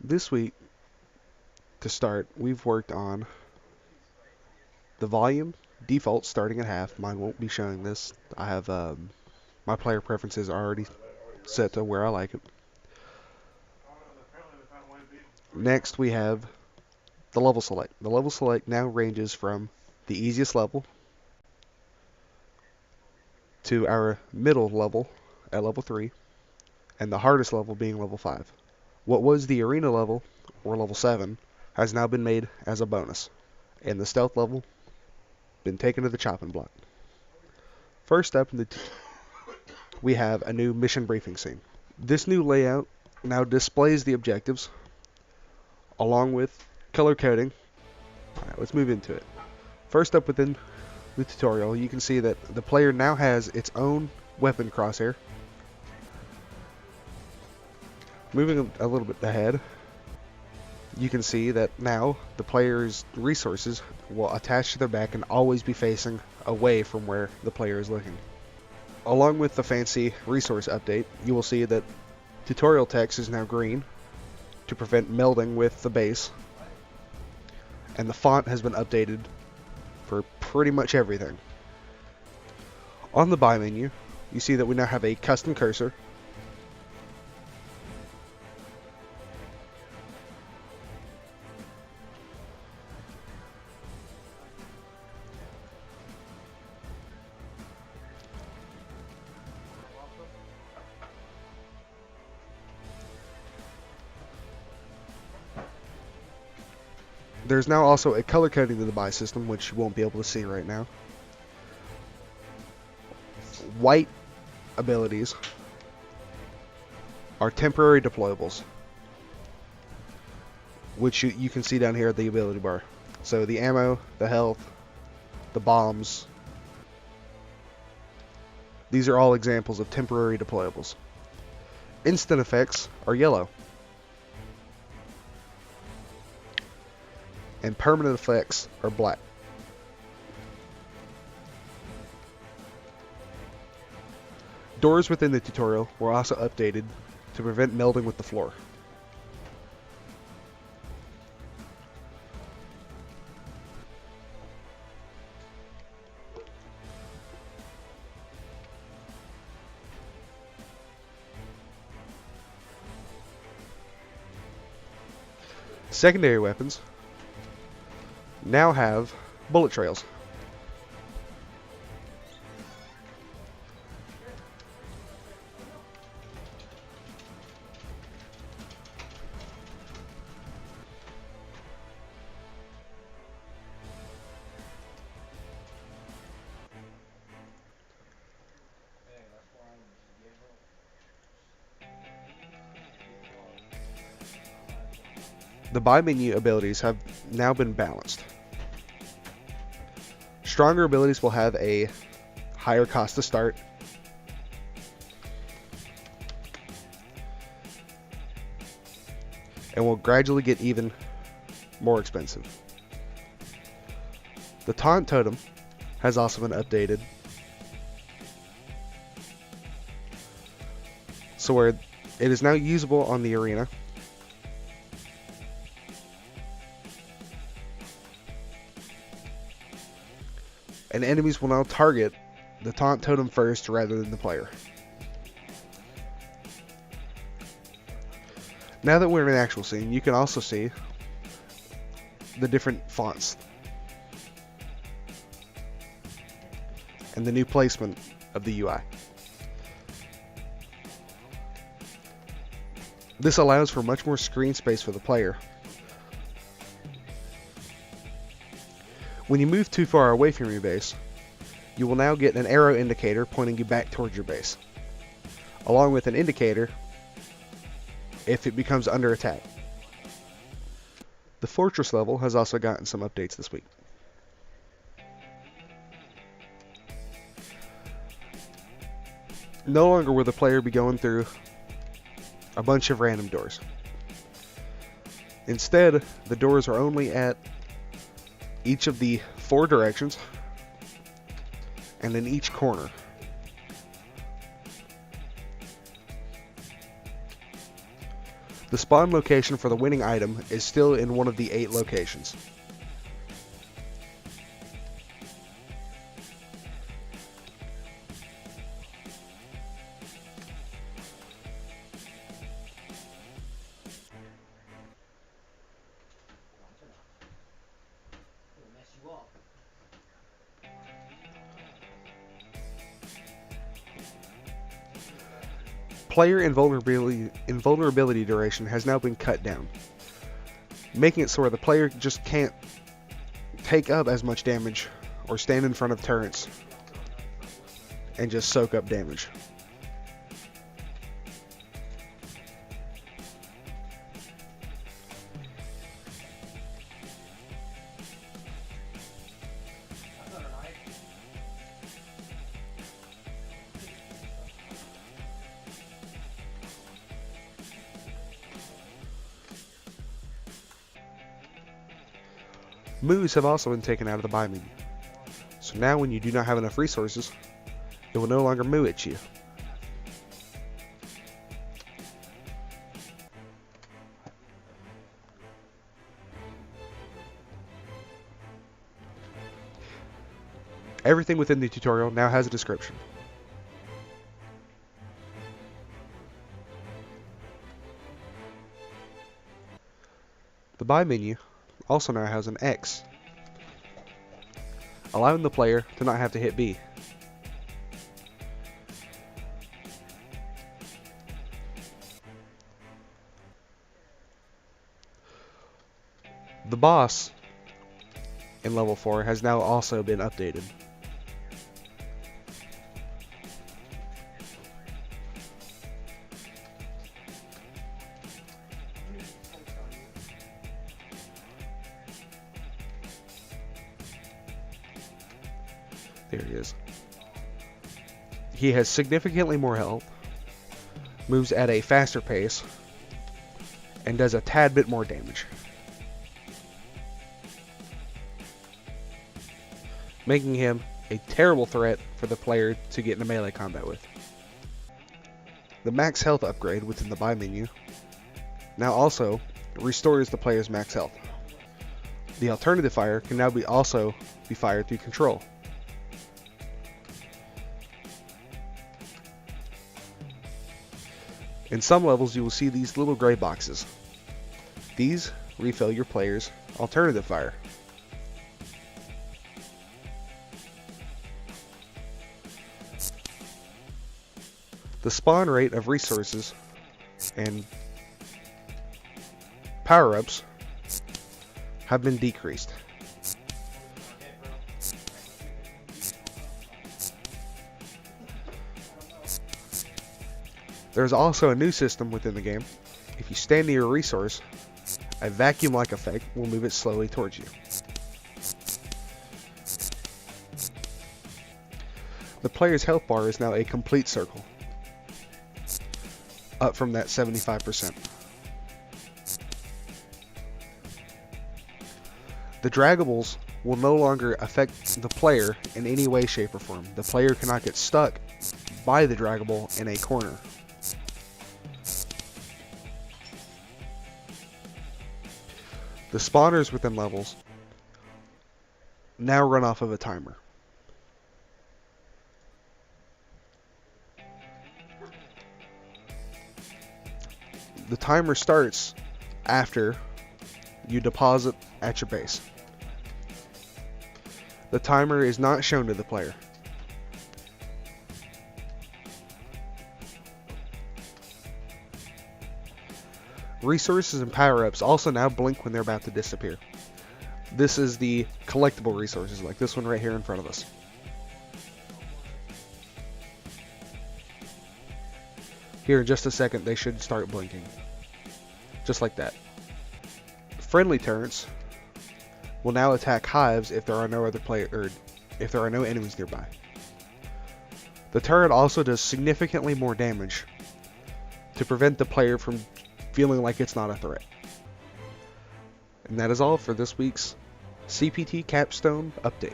This week, to start, we've worked on the volume default starting at half. Mine won't be showing this. I have my player preferences are already set to where I like it. Next, we have the level select. The level select now ranges from the easiest level to our middle level at level 3, and the hardest level being level 5. What was the arena level, or level 7, has now been made as a bonus, and the stealth level been taken to the chopping block. First up, we have a new mission briefing scene. This new layout now displays the objectives along with color coding. Alright, let's move into it. First up within the tutorial, you can see that the player now has its own weapon crosshair. Moving a little bit ahead, you can see that now the player's resources will attach to their back and always be facing away from where the player is looking. Along with the fancy resource update, you will see that tutorial text is now green to prevent melding with the base, and the font has been updated for pretty much everything. On the buy menu, you see that we now have a custom cursor. There's now also a color coding to the buy system, which you won't be able to see right now. White abilities are temporary deployables, which you can see down here at the ability bar. So the ammo, the health, the bombs, these are all examples of temporary deployables. Instant effects are yellow, and permanent effects are black. Doors within the tutorial were also updated to prevent melding with the floor. Secondary weapons now have bullet trails. The buy menu abilities have now been balanced. Stronger abilities will have a higher cost to start, and will gradually get even more expensive. The taunt totem has also been updated, so where it is now usable on the arena. And enemies will now target the taunt totem first rather than the player. Now that we're in an actual scene, you can also see the different fonts and the new placement of the UI. This allows for much more screen space for the player. When you move too far away from your base, you will now get an arrow indicator pointing you back towards your base, along with an indicator if it becomes under attack. The fortress level has also gotten some updates this week. No longer will the player be going through a bunch of random doors. Instead, the doors are only at each of the 4 directions and in each corner. The spawn location for the winning item is still in one of the 8 locations. Player invulnerability duration has now been cut down, making it so where the player just can't take up as much damage or stand in front of turrets and just soak up damage. Moves have also been taken out of the buy menu, so now when you do not have enough resources, it will no longer moo at you. Everything within the tutorial now has a description. The buy menu also now has an X, allowing the player to not have to hit B. The boss in level 4 has now also been updated. There he is. He has significantly more health, moves at a faster pace, and does a tad bit more damage, making him a terrible threat for the player to get into melee combat with. The max health upgrade within the buy menu now also restores the player's max health. The alternative fire can now also be fired through control. In some levels you will see these little gray boxes. These refill your player's alternative fire. The spawn rate of resources and power-ups have been decreased. There is also a new system within the game. If you stand near a resource, a vacuum-like effect will move it slowly towards you. The player's health bar is now a complete circle, up from that 75%. The draggables will no longer affect the player in any way, shape, or form. The player cannot get stuck by the draggable in a corner. The spawners within levels now run off of a timer. The timer starts after you deposit at your base. The timer is not shown to the player. Resources and power-ups also now blink when they're about to disappear. This is the collectible resources, like this one right here in front of us. Here in just a second they should start blinking. Just like that. Friendly turrets will now attack hives if there are no other if there are no enemies nearby. The turret also does significantly more damage to prevent the player from feeling like it's not a threat. And that is all for this week's CPT Capstone update.